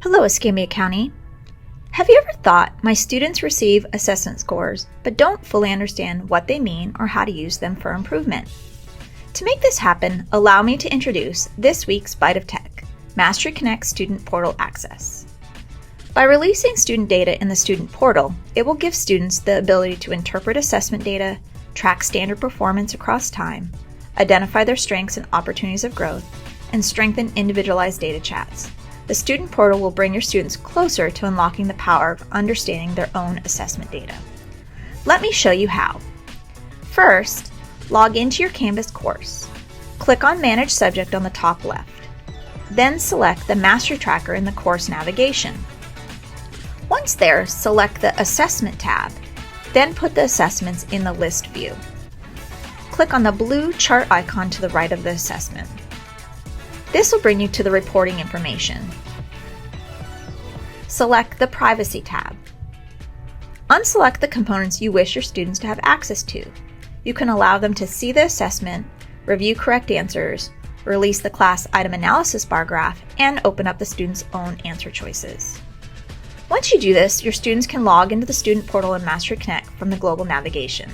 Hello, Escambia County. Have you ever thought my students receive assessment scores but don't fully understand what they mean or how to use them for improvement? To make this happen, allow me to introduce this week's Byte of Tech, Mastery Connect Student Portal Access. By releasing student data in the student portal, it will give students the ability to interpret assessment data, track standard performance across time, identify their strengths and opportunities of growth, and strengthen individualized data chats. The student portal will bring your students closer to unlocking the power of understanding their own assessment data. Let me show you how. First, log into your Canvas course. Click on Manage Subject on the top left. Then select the Mastery Tracker in the course navigation. Once there, select the Assessment tab, then put the assessments in the list view. Click on the blue chart icon to the right of the assessment. This will bring you to the reporting information. Select the Privacy tab. Unselect the components you wish your students to have access to. You can allow them to see the assessment, review correct answers, release the class item analysis bar graph, and open up the student's own answer choices. Once you do this, your students can log into the student portal in Mastery Connect from the global navigation.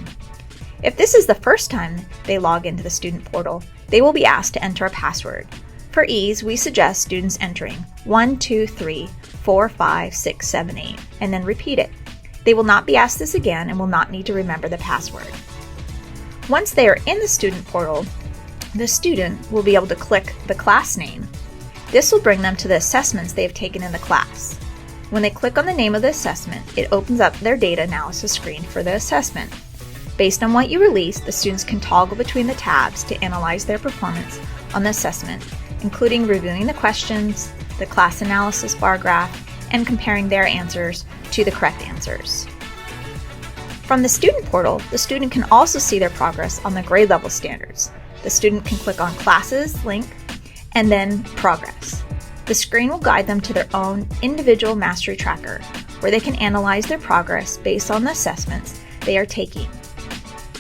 If this is the first time they log into the student portal, they will be asked to enter a password. For ease, we suggest students entering 1, 2, 3, 4, 5, 6, 7, 8, and then repeat it. They will not be asked this again and will not need to remember the password. Once they are in the student portal, the student will be able to click the class name. This will bring them to the assessments they have taken in the class. When they click on the name of the assessment, it opens up their data analysis screen for the assessment. Based on what you release, the students can toggle between the tabs to analyze their performance on the assessment, including reviewing the questions, the class analysis bar graph, and comparing their answers to the correct answers. From the student portal, the student can also see their progress on the grade level standards. The student can click on Classes link and then Progress. The screen will guide them to their own individual mastery tracker, where they can analyze their progress based on the assessments they are taking.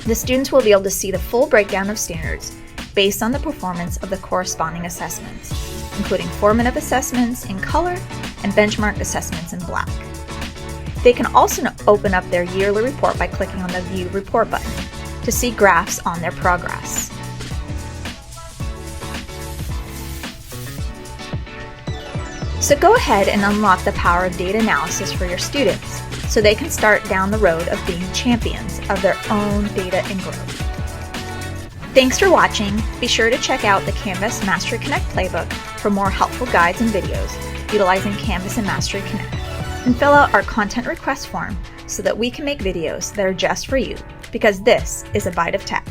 The students will be able to see the full breakdown of standards based on the performance of the corresponding assessments, including formative assessments in color and benchmark assessments in black. They can also open up their yearly report by clicking on the View Report button to see graphs on their progress. So go ahead and unlock the power of data analysis for your students so they can start down the road of being champions of their own data and growth. Thanks for watching. Be sure to check out the Canvas Mastery Connect playbook for more helpful guides and videos utilizing Canvas and Mastery Connect. And fill out our content request form so that we can make videos that are just for you, because this is a Byte of Tech.